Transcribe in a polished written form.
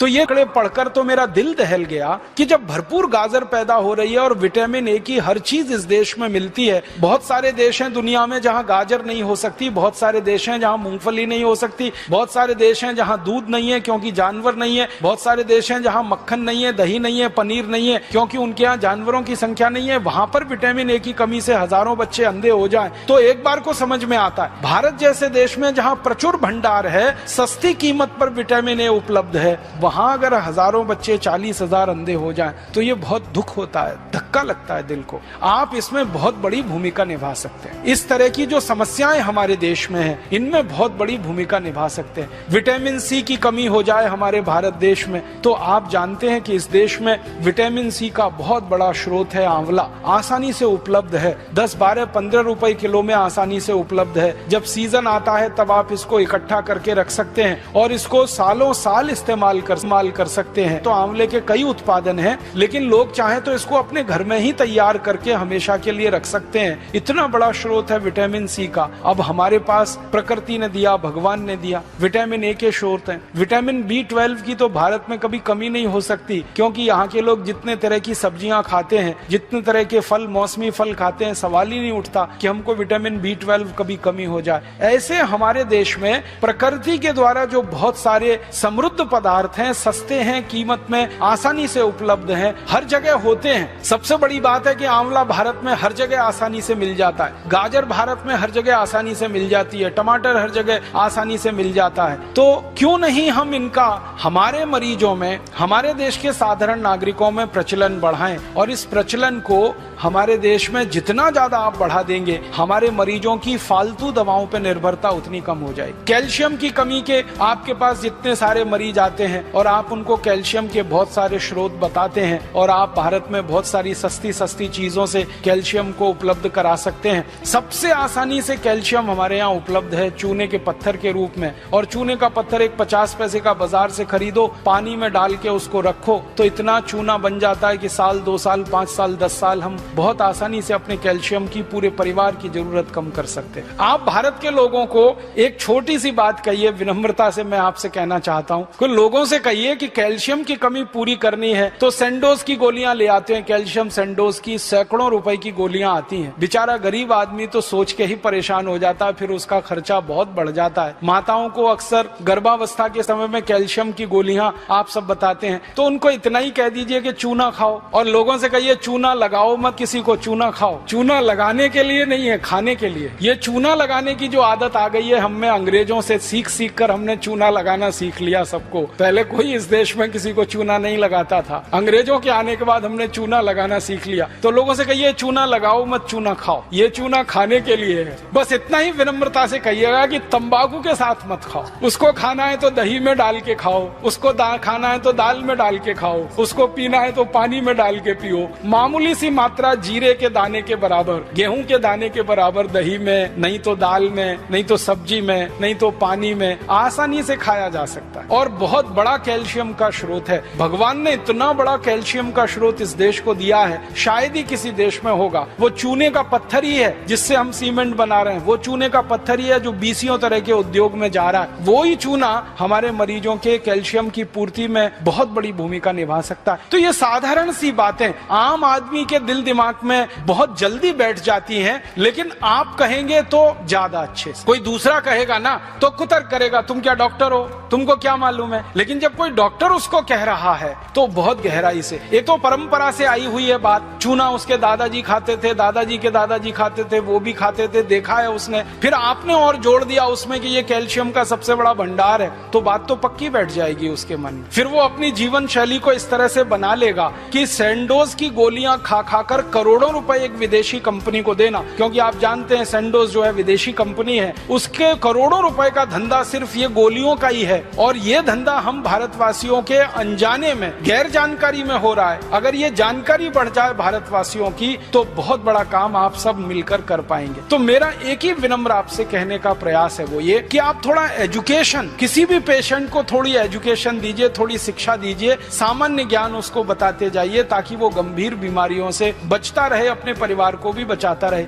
तो ये कड़े पढ़कर तो मेरा दिल दहल गया कि जब भरपूर गाजर पैदा हो रही है और विटामिन ए की हर चीज इस देश में मिलती है। बहुत सारे देश हैं दुनिया में जहां गाजर नहीं हो सकती, बहुत सारे देश हैं जहां मूंगफली नहीं हो सकती, बहुत सारे देश हैं जहां दूध नहीं है क्योंकि जानवर नहीं है, बहुत सारे देश हैं जहां मक्खन नहीं है, दही नहीं है, पनीर नहीं है क्योंकि उनके यहाँ जानवरों की संख्या नहीं है। वहां पर विटामिन ए की कमी से हजारों बच्चे अंधे हो जाएं तो एक बार को समझ में आता है भारत जैसे देश में जहां प्रचुर भंडार है, सस्ती कीमत पर विटामिन ए उपलब्ध है, वहां अगर हजारों बच्चे 40,000 अंधे हो जाएं तो ये बहुत दुख होता है, धक्का लगता है दिल को। आप इसमें बहुत बड़ी भूमिका निभा सकते हैं। इस तरह की जो समस्याएं हमारे देश में हैं, इनमें बहुत बड़ी भूमिका निभा सकते हैं। विटामिन सी की कमी हो जाए हमारे भारत देश में तो आप जानते हैं कि इस देश में विटामिन सी का बहुत बड़ा स्रोत है आंवला, आसानी से उपलब्ध है, 10, 12, 15 रुपए किलो में आसानी से उपलब्ध है। जब सीजन आता है तब आप इसको इकट्ठा करके रख सकते हैं और इसको सालों साल इस्तेमाल कर सकते हैं। तो आंवले के कई उत्पादन हैं, लेकिन लोग चाहें तो इसको अपने घर में ही तैयार करके हमेशा के लिए रख सकते हैं। इतना बड़ा स्रोत है विटामिन सी का। अब हमारे पास प्रकृति ने दिया, भगवान ने दिया, विटामिन ए के स्रोत हैं। विटामिन B12 की तो भारत में कभी कमी नहीं हो सकती क्योंकि यहाँ के लोग जितने तरह की सब्जियां खाते हैं, जितने तरह के फल, मौसमी फल खाते हैं, सवाल ही नहीं उठता कि हमको विटामिन B12 कभी कमी हो जाए। ऐसे हमारे देश में प्रकृति के द्वारा जो बहुत सारे समृद्ध पदार्थ हैं, सस्ते हैं, कीमत में आसानी से उपलब्ध हैं, हर जगह होते हैं। सबसे बड़ी बात है कि आंवला भारत में हर जगह आसानी से मिल जाता है, गाजर भारत में हर जगह आसानी से मिल जाती है, टमाटर हर जगह आसानी से मिल जाता है। तो क्यों नहीं हम इनका हमारे मरीजों में, हमारे देश के साधारण नागरिकों में प्रचलन बढ़ाएं और इस प्रचलन को हमारे देश में जितना ज्यादा आप बढ़ा देंगे, हमारे मरीजों की फालतू दवाओं पर निर्भरता उतनी कम हो जाएगी। कैल्शियम की कमी के आपके पास जितने सारे मरीज आते हैं और आप उनको कैल्शियम के बहुत सारे स्रोत बताते हैं और आप भारत में बहुत सारी सस्ती चीजों से कैल्शियम को उपलब्ध करा सकते हैं। सबसे आसानी से कैल्शियम हमारे यहाँ उपलब्ध है चूने के पत्थर के रूप में, और चूने का पत्थर एक 50 पैसे का बाजार से खरीदो, पानी में डाल के उसको रखो तो इतना चूना बन जाता है कि साल, 2 साल, 5 साल, 10 साल हम बहुत आसानी से अपने कैल्शियम की पूरे परिवार की जरूरत कम कर सकते हैं। आप भारत के लोगों को एक छोटी सी बात कहिए, विनम्रता से मैं आपसे कहना चाहता हूँ, कुछ लोगों से कहिए कि कैल्शियम की कमी पूरी करनी है तो सेंडोज की गोलियां ले आते हैं। कैल्शियम सेंडोज की सैकड़ों रुपए की गोलियां आती हैं। बेचारा गरीब आदमी तो सोच के ही परेशान हो जाता है, फिर उसका खर्चा बहुत बढ़ जाता है। माताओं को अक्सर गर्भावस्था के समय में कैल्शियम की गोलियां आप सब बताते हैं, तो उनको इतना ही कह दीजिए कि चूना खाओ, और लोगों से कहिए चूना लगाओ मत किसी को, चूना खाओ। चूना लगाने के लिए नहीं है, खाने के लिए। ये चूना लगाने की जो आदत आ गई है हम में, अंग्रेजों से सीख कर हमने चूना लगाना सीख लिया सबको। पहले कोई इस देश में किसी को चूना नहीं लगाता था, अंग्रेजों के आने के बाद हमने चूना लगाना सीख लिया। तो लोगों से कहिए चूना लगाओ मत, चूना खाओ। ये चूना खाने के लिए है। बस इतना ही विनम्रता से कहिएगा कि तंबाकू के साथ मत खाओ। उसको खाना है तो दही में डाल के खाओ, उसको खाना है तो दाल में डाल के खाओ, उसको पीना है तो पानी में डाल के पियो। मामूली सी मात्रा जीरे के दाने के बराबर, गेहूं के दाने के बराबर दही में, नहीं तो दाल में, नहीं तो सब्जी में, नहीं तो पानी में आसानी से खाया जा सकता है और बहुत बड़ा कैल्शियम का स्रोत है। भगवान ने इतना बड़ा कैल्शियम का स्रोत इस देश को दिया है, शायद ही किसी देश में होगा। वो चूने का पत्थर ही है जिससे हम सीमेंट बना रहे हैं, वो चूने का पत्थर ही है जो 20 तरह के उद्योग में जा रहा है। वो ही चूना हमारे मरीजों के कैल्शियम की पूर्ति में बहुत बड़ी भूमिका निभा सकता है। तो ये साधारण सी बातें आम आदमी के दिल दिमाग में बहुत जल्दी बैठ जाती हैं, लेकिन आप कहेंगे तो ज्यादा अच्छे से। कोई दूसरा कहेगा ना तो कुतर्क करेगा, तुम क्या डॉक्टर हो, तुमको क्या मालूम है। लेकिन जब कोई डॉक्टर उसको कह रहा है तो बहुत गहराई से, एक तो परंपरा से आई हुई है बात, चूना उसके दादाजी खाते थे, दादाजी के दादाजी खाते थे, वो भी खाते थे, देखा है उसने, फिर आपने और जोड़ दिया उसमें कि ये कैल्शियम का सबसे बड़ा भंडार है, तो बात तो पक्की बैठ जाएगी उसके मन में। फिर वो अपनी जीवन शैली को इस तरह से बना लेगा कि सेंडोज की गोलियां खा खाकर करोड़ों रुपए एक विदेशी कंपनी को देना, क्योंकि आप जानते हैं सेंडोज जो है विदेशी कंपनी है, उसके करोड़ों रुपए का धंधा सिर्फ ये गोलियों का ही है। और ये धंधा हम भारतवासियों के अनजाने में, गैर जानकारी में हो रहा है। अगर ये जानकारी बढ़ जाए भारतवासियों की तो बहुत बड़ा काम आप सब मिलकर कर पाएंगे। तो मेरा एक ही विनम्र आपसे कहने का प्रयास है वो ये कि आप थोड़ा एजुकेशन, किसी भी पेशेंट को थोड़ी एजुकेशन दीजिए, थोड़ी शिक्षा दीजिए, सामान्य ज्ञान उसको बताते जाइए ताकि वो गंभीर बीमारियों से बचता रहे, अपने परिवार को भी बचाता रहे।